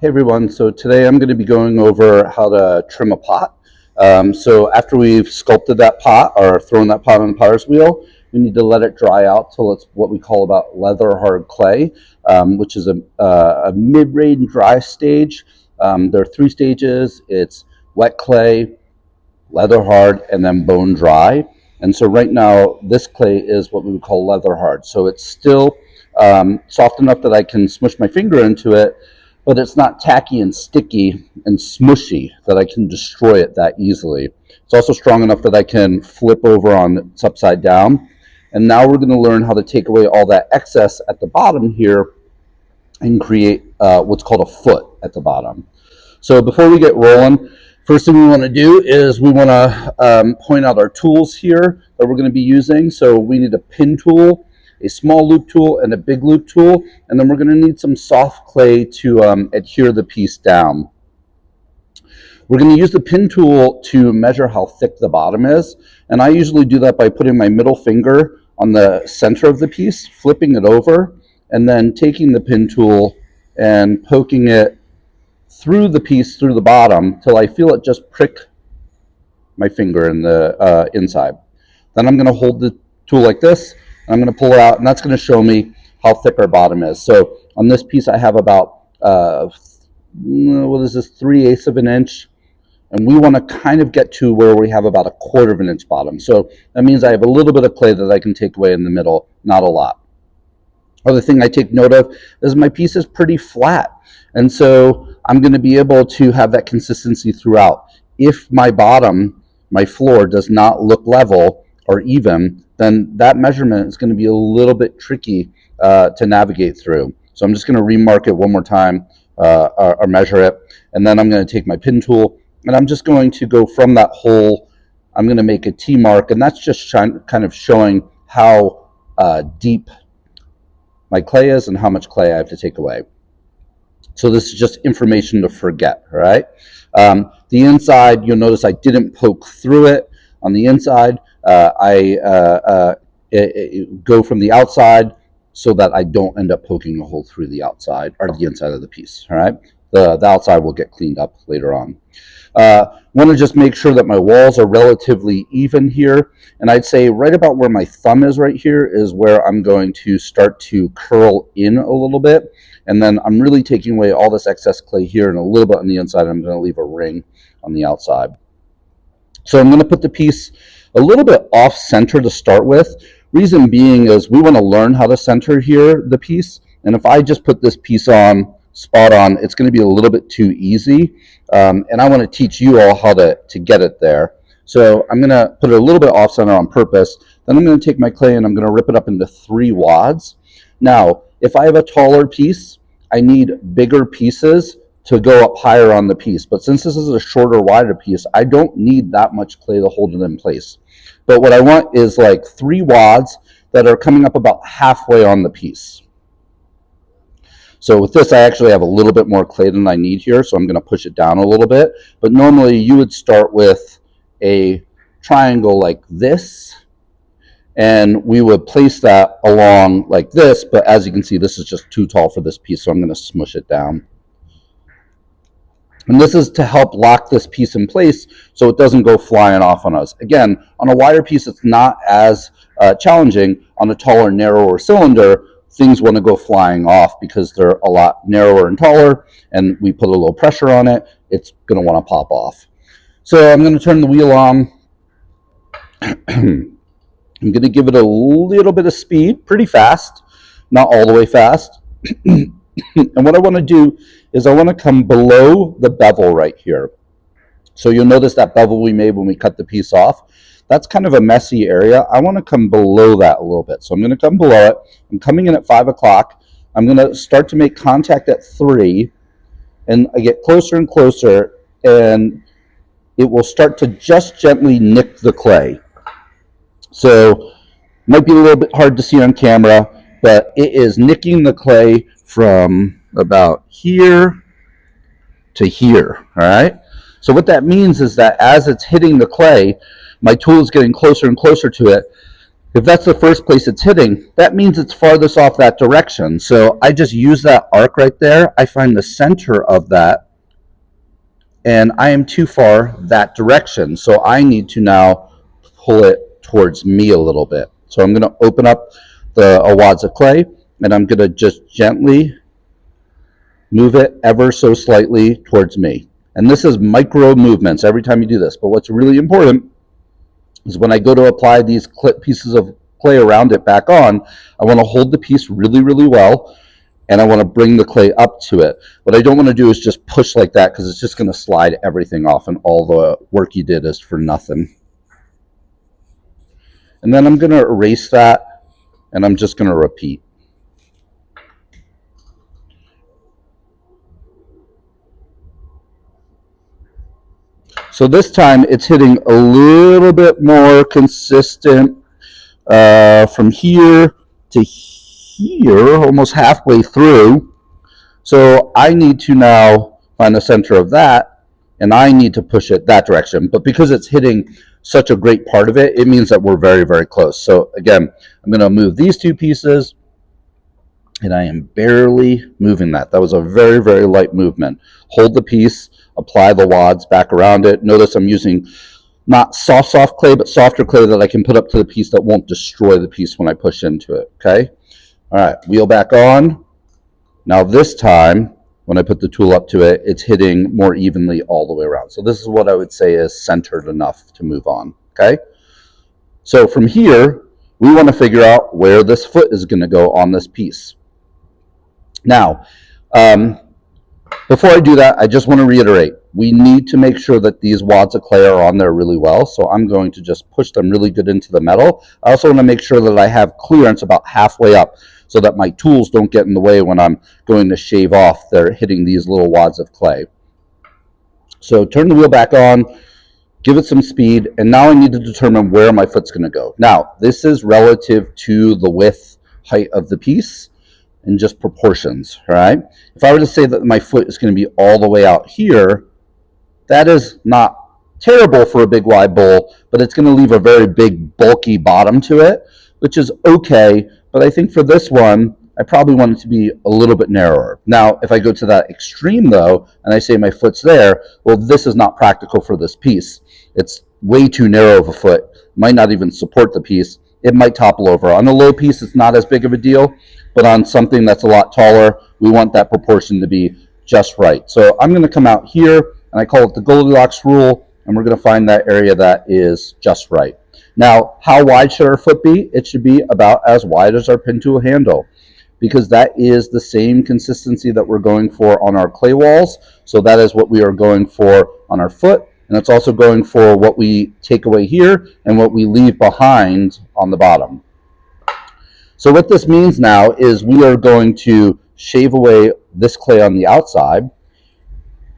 Hey everyone, so today I'm going to be going over how to trim a pot. So after we've sculpted that pot or thrown that pot on the potter's wheel, we need to let it dry out till it's what we call about leather hard clay, which is a mid-range dry stage. There are three stages. It's wet clay, leather hard, and then bone dry. And so right now, this clay is what we would call leather hard. So it's still soft enough that I can smush my finger into it, but it's not tacky and sticky and smushy that I can destroy it that easily. It's also strong enough that I can flip over on its upside down. And now we're going to learn how to take away all that excess at the bottom here and create what's called a foot at the bottom. So before we get rolling, first thing we want to do is we want to point out our tools here that we're going to be using. So we need a pin tool, a small loop tool, and a big loop tool. And then we're going to need some soft clay to adhere the piece down. We're going to use the pin tool to measure how thick the bottom is. And I usually do that by putting my middle finger on the center of the piece, flipping it over, and then taking the pin tool and poking it through the piece, through the bottom, till I feel it just prick my finger in the inside. Then I'm going to hold the tool like this, and I'm going to pull it out, and that's going to show me how thick our bottom is. So on this piece, I have about, what is this, 3/8 of an inch, and we want to kind of get to where we have about 1/4 of an inch bottom. So that means I have a little bit of clay that I can take away in the middle, not a lot. Other thing I take note of is my piece is pretty flat. And so I'm going to be able to have that consistency throughout. If my bottom, my floor, does not look level or even, then that measurement is going to be a little bit tricky to navigate through. So I'm just going to remark it one more time or measure it. And then I'm going to take my pin tool and I'm just going to go from that hole. I'm going to make a T mark, and that's just kind of showing how deep my clay is and how much clay I have to take away. So this is just information to forget, all right? The inside, you'll notice I didn't poke through it. On the inside, I go from the outside so that I don't end up poking a hole through the outside or the inside of the piece, all right? The outside will get cleaned up later on. Want to just make sure that my walls are relatively even here. And I'd say right about where my thumb is right here is where I'm going to start to curl in a little bit. And then I'm really taking away all this excess clay here and a little bit on the inside. I'm going to leave a ring on the outside. So I'm going to put the piece a little bit off center to start with. Reason being is we want to learn how to center here the piece. And if I just put this piece on spot on, it's going to be a little bit too easy. And I want to teach you all how to get it there. So I'm going to put it a little bit off center on purpose. Then I'm going to take my clay and I'm going to rip it up into 3 wads. Now, if I have a taller piece, I need bigger pieces to go up higher on the piece. But since this is a shorter, wider piece, I don't need that much clay to hold it in place. But what I want is like 3 wads that are coming up about halfway on the piece. So with this, I actually have a little bit more clay than I need here, so I'm going to push it down a little bit. But normally you would start with a triangle like this, and we would place that along like this, but as you can see, this is just too tall for this piece, so I'm going to smush it down. And this is to help lock this piece in place so it doesn't go flying off on us. Again, on a wider piece, it's not as challenging. On a taller, narrower cylinder, things want to go flying off because they're a lot narrower and taller, and we put a little pressure on it, it's going to want to pop off. So I'm going to turn the wheel on. I'm going to give it a little bit of speed, pretty fast, not all the way fast. And what I want to do is I want to come below the bevel right here. So you'll notice that bevel we made when we cut the piece off. That's kind of a messy area. I want to come below that a little bit. So I'm going to come below it. I'm coming in at 5 o'clock. I'm going to start to make contact at 3. And I get closer and closer. And it will start to just gently nick the clay. So it might be a little bit hard to see on camera, but it is nicking the clay from about here to here, all right? So what that means is that as it's hitting the clay, my tool is getting closer and closer to it, If that's the first place it's hitting, that means it's farthest off that direction. So I just use that arc right there. I find the center of that, and I am too far that direction. So I need to now pull it towards me a little bit. So I'm going to open up the wads of clay, and I'm going to just gently move it ever so slightly towards me. And this is micro movements every time you do this. But what's really important is when I go to apply these pieces of clay around it back on, I want to hold the piece really, really well, and I want to bring the clay up to it. What I don't want to do is just push like that, because it's just going to slide everything off, and all the work you did is for nothing. And then I'm going to erase that, and I'm just going to repeat. So this time it's hitting a little bit more consistent from here to here, almost halfway through. So I need to now find the center of that, and I need to push it that direction. But because it's hitting such a great part of it, it means that we're very, very close. So again, I'm going to move these two pieces, and I am barely moving that. That was a very, very light movement. Hold the piece, apply the wads back around it. Notice I'm using not soft clay, but softer clay that I can put up to the piece that won't destroy the piece when I push into it, okay? All right, wheel back on. Now this time, when I put the tool up to it, it's hitting more evenly all the way around. So this is what I would say is centered enough to move on, okay? So from here, we want to figure out where this foot is going to go on this piece. Now, before I do that, I just want to reiterate, we need to make sure that these wads of clay are on there really well. So I'm going to just push them really good into the metal. I also want to make sure that I have clearance about halfway up, so that my tools don't get in the way when I'm going to shave off. They're hitting these little wads of clay. So turn the wheel back on, give it some speed, and now I need to determine where my foot's going to go. Now, this is relative to the width, height of the piece, and just proportions, all right? If I were to say that my foot is going to be all the way out here, that is not terrible for a big wide bowl, but it's going to leave a very big bulky bottom to it, which is okay. But I think for this one, I probably want it to be a little bit narrower. Now, if I go to that extreme though, and I say my foot's there, well, this is not practical for this piece. It's way too narrow of a foot, might not even support the piece. It might topple over. On a low piece, it's not as big of a deal, but on something that's a lot taller, we want that proportion to be just right. So I'm going to come out here, and I call it the Goldilocks rule, and we're going to find that area that is just right. Now, how wide should our foot be? It should be about as wide as our pin tool handle, because that is the same consistency that we're going for on our clay walls. So that is what we are going for on our foot, and it's also going for what we take away here and what we leave behind on the bottom. So what this means now is we are going to shave away this clay on the outside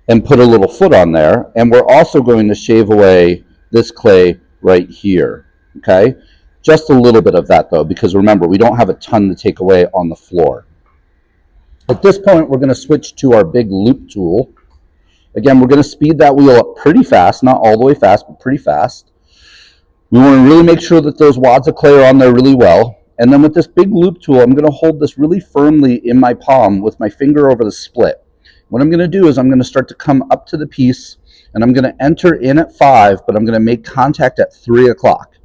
and put a little foot on there, and we're also going to shave away this clay right here, okay? Just a little bit of that though, because remember, we don't have a ton to take away on the floor. At this point, we're going to switch to our big loop tool. Again, we're going to speed that wheel up pretty fast, not all the way fast, but pretty fast. We want to really make sure that those wads of clay are on there really well. And then with this big loop tool, I'm going to hold this really firmly in my palm with my finger over the split. What I'm going to do is I'm going to start to come up to the piece, and I'm going to enter in at 5, but I'm going to make contact at 3 o'clock.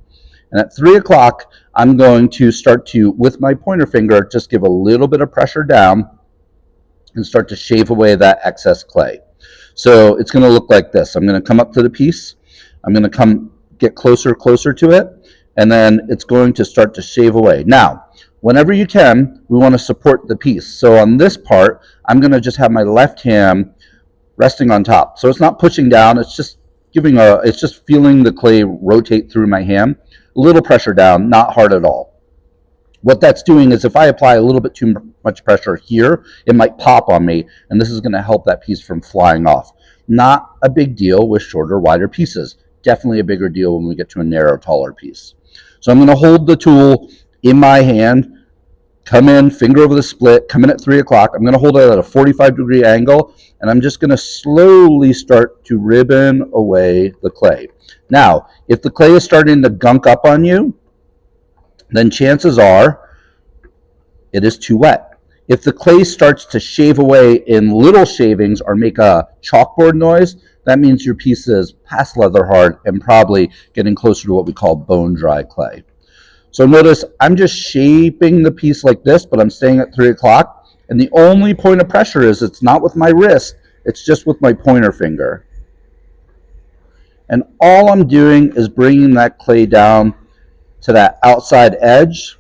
And at 3 o'clock, I'm going to start to, with my pointer finger, just give a little bit of pressure down and start to shave away that excess clay. So it's going to look like this. I'm going to come up to the piece. I'm going to get closer to it, and then it's going to start to shave away. Now, whenever you can, we want to support the piece. So on this part, I'm going to just have my left hand resting on top. So it's not pushing down, it's just it's just feeling the clay rotate through my hand. A little pressure down, not hard at all. What that's doing is if I apply a little bit too much pressure here, it might pop on me, and this is going to help that piece from flying off. Not a big deal with shorter, wider pieces. Definitely a bigger deal when we get to a narrow, taller piece. So I'm going to hold the tool in my hand, come in, finger over the split, come in at 3 o'clock. I'm going to hold it at a 45-degree angle, and I'm just going to slowly start to ribbon away the clay. Now, if the clay is starting to gunk up on you, then chances are it is too wet. If the clay starts to shave away in little shavings or make a chalkboard noise, that means your piece is past leather hard and probably getting closer to what we call bone dry clay. So notice I'm just shaping the piece like this, but I'm staying at 3 o'clock. And the only point of pressure is it's not with my wrist, it's just with my pointer finger. And all I'm doing is bringing that clay down to that outside edge.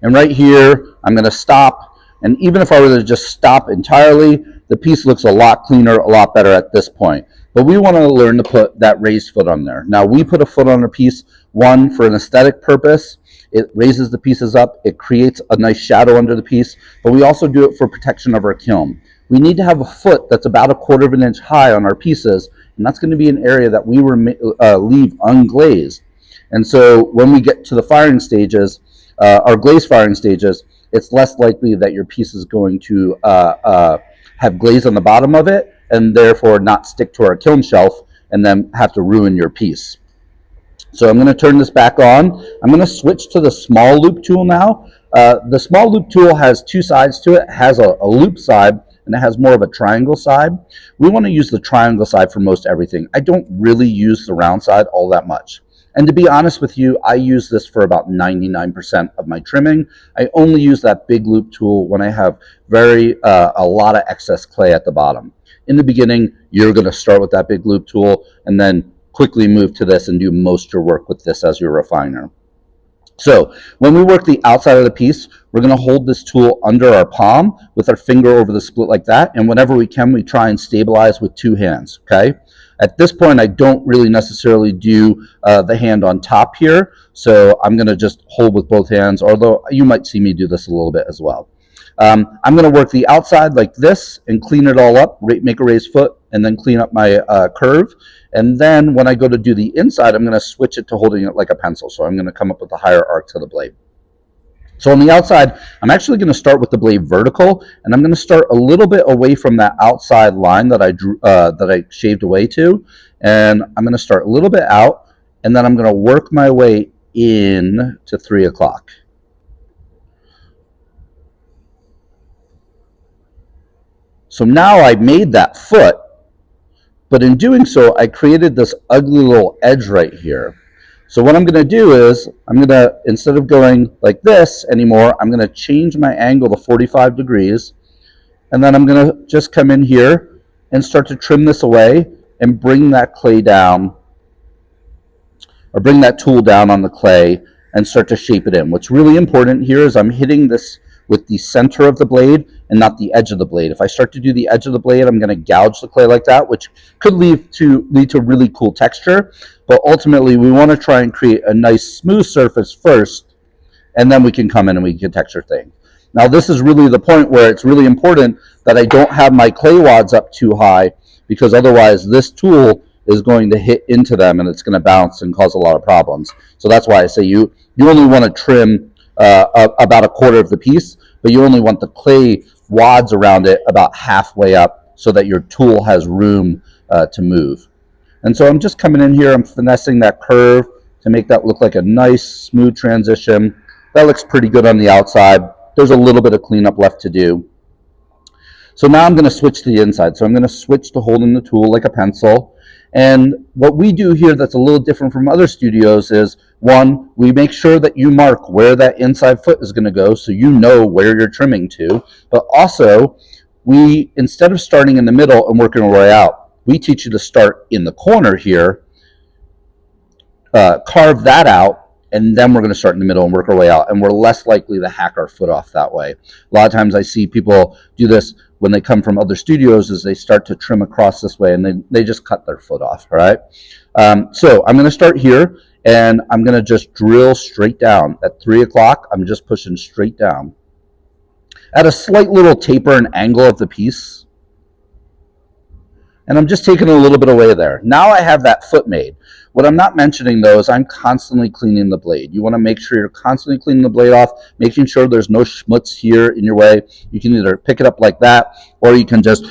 And right here, I'm going to stop. And even if I were to just stop entirely, the piece looks a lot cleaner, a lot better at this point. But we want to learn to put that raised foot on there. Now, we put a foot on a piece, one, for an aesthetic purpose. It raises the pieces up. It creates a nice shadow under the piece. But we also do it for protection of our kiln. We need to have a foot that's about 1/4 of an inch high on our pieces. And that's going to be an area that we leave unglazed. And so when we get to the firing stages, our glaze firing stages, it's less likely that your piece is going to have glaze on the bottom of it and therefore not stick to our kiln shelf and then have to ruin your piece. So I'm going to turn this back on. I'm going to switch to the small loop tool now. The small loop tool has two sides to it. It has a loop side and it has more of a triangle side. We want to use the triangle side for most everything. I don't really use the round side all that much. And to be honest with you, I use this for about 99% of my trimming. I only use that big loop tool when I have a lot of excess clay at the bottom. In the beginning, you're going to start with that big loop tool and then quickly move to this and do most of your work with this as your refiner. So when we work the outside of the piece, we're going to hold this tool under our palm with our finger over the split like that. And whenever we can, we try and stabilize with 2 hands, okay? At this point, I don't really necessarily do the hand on top here. So I'm going to just hold with both hands, although you might see me do this a little bit as well. I'm going to work the outside like this and clean it all up, make a raised foot, and then clean up my curve. And then when I go to do the inside, I'm going to switch it to holding it like a pencil. So I'm going to come up with a higher arc to the blade. So on the outside, I'm actually going to start with the blade vertical, and I'm going to start a little bit away from that outside line that I drew, that I shaved away to. And I'm going to start a little bit out, and then I'm going to work my way in to 3 o'clock. So now I've made that foot, but in doing so, I created this ugly little edge right here. So what I'm going to do is, instead of going like this anymore, I'm going to change my angle to 45 degrees, and then I'm going to just come in here and start to trim this away and bring that clay down, or bring that tool down on the clay and start to shape it in. What's really important here is I'm hitting this with the center of the blade and not the edge of the blade. If I start to do the edge of the blade, I'm going to gouge the clay like that, which could lead to really cool texture. But ultimately, we want to try and create a nice smooth surface first, and then we can come in and we can texture things. Now, this is really the point where it's really important that I don't have my clay wads up too high, because otherwise this tool is going to hit into them and it's going to bounce and cause a lot of problems. So that's why I say you only want to trim about 1/4 of the piece, but you only want the clay wads around it about halfway up so that your tool has room to move. And so I'm just coming in here, I'm finessing that curve to make that look like a nice smooth transition. That looks pretty good on the outside. There's a little bit of cleanup left to do. So now I'm going to switch to the inside. So I'm going to switch to holding the tool like a pencil. And what we do here that's a little different from other studios is, one, we make sure that you mark where that inside foot is going to go so you know where you're trimming to. But also, we, instead of starting in the middle and working our way out, we teach you to start in the corner here, carve that out, and then we're going to start in the middle and work our way out. And we're less likely to hack our foot off that way. A lot of times I see people do this when they come from other studios, is they start to trim across this way and they just cut their foot off, all right? So I'm going to start here, and I'm going to just drill straight down. At 3 o'clock, I'm just pushing straight down. At a slight little taper and angle of the piece, and I'm just taking a little bit away there. Now I have that foot made. What I'm not mentioning, though, is I'm constantly cleaning the blade. You want to make sure you're constantly cleaning the blade off, making sure there's no schmutz here in your way. You can either pick it up like that, or you can just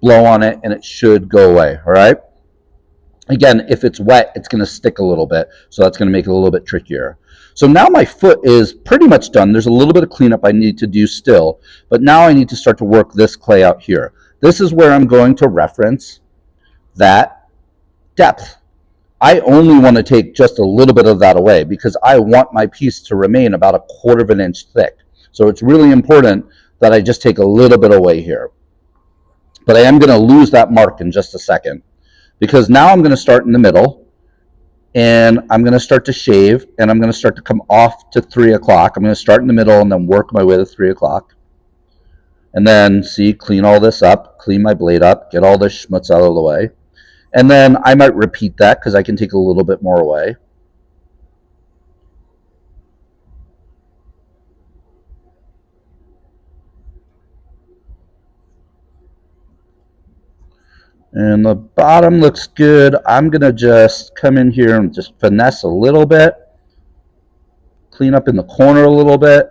blow on it, and it should go away, all right? Again, if it's wet, it's going to stick a little bit, so that's going to make it a little bit trickier. So now my foot is pretty much done. There's a little bit of cleanup I need to do still, but now I need to start to work this clay out here. This is where I'm going to reference that depth. I only want to take just a little bit of that away because I want my piece to remain about 1/4 of an inch thick. So it's really important that I just take a little bit away here. But I am going to lose that mark in just a second because now I'm going to start in the middle and I'm going to start to shave and I'm going to start to come off to 3 o'clock. I'm going to start in the middle and then work my way to 3 o'clock. And then, see, clean all this up, clean my blade up, get all this schmutz out of the way. And then I might repeat that because I can take a little bit more away. And the bottom looks good. I'm going to just come in here and just finesse a little bit. Clean up in the corner a little bit.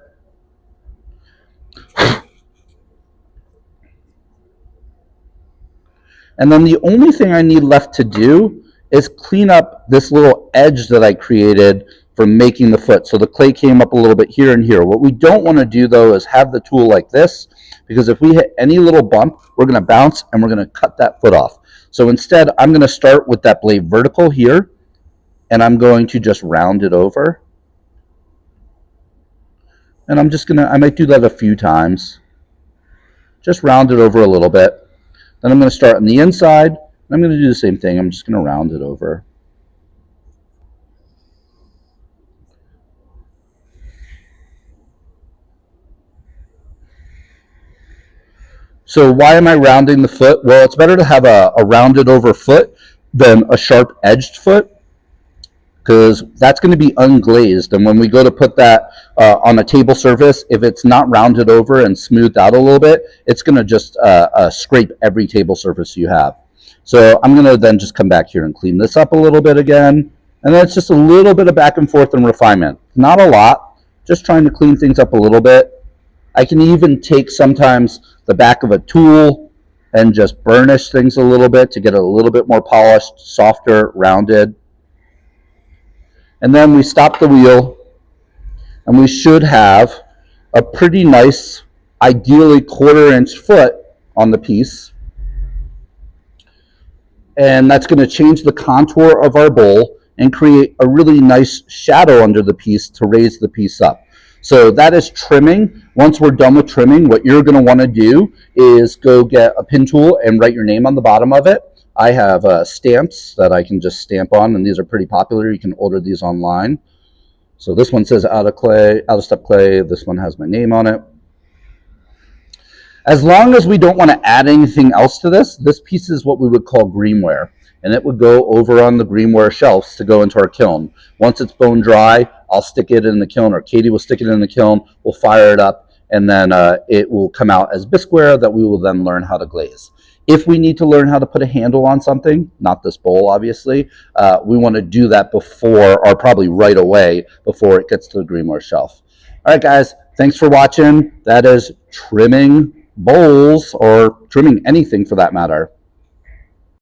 And then the only thing I need left to do is clean up this little edge that I created from making the foot. So the clay came up a little bit here and here. What we don't want to do though is have the tool like this, because if we hit any little bump, we're going to bounce and we're going to cut that foot off. So instead, I'm going to start with that blade vertical here, and I'm going to just round it over. And I'm just going to, I might do that a few times. Just round it over a little bit. Then I'm going to start on the inside, and I'm going to do the same thing. I'm just going to round it over. So why am I rounding the foot? Well, it's better to have a rounded over foot than a sharp edged foot, because that's going to be unglazed. And when we go to put that on a table surface, if it's not rounded over and smoothed out a little bit, it's going to just scrape every table surface you have. So I'm going to then just come back here and clean this up a little bit again. And then it's just a little bit of back and forth and refinement. Not a lot, just trying to clean things up a little bit. I can even take sometimes the back of a tool and just burnish things a little bit to get it a little bit more polished, softer, rounded. And then we stop the wheel, and we should have a pretty nice, ideally 1/4 inch foot on the piece. And that's going to change the contour of our bowl and create a really nice shadow under the piece to raise the piece up. So that is trimming. Once we're done with trimming, what you're going to want to do is go get a pin tool and write your name on the bottom of it. I have stamps that I can just stamp on, and these are pretty popular. You can order these online. So this one says out of step clay. This one has my name on it. As long as we don't want to add anything else to this, this piece is what we would call greenware, and it would go over on the greenware shelves to go into our kiln. Once it's bone dry, I'll stick it in the kiln, or Katie will stick it in the kiln, we'll fire it up, and then it will come out as bisqueware that we will then learn how to glaze. If we need to learn how to put a handle on something, not this bowl obviously, we want to do that before, or probably right away, before it gets to the greenware shelf. All right, guys, thanks for watching. That is trimming bowls, or trimming anything for that matter.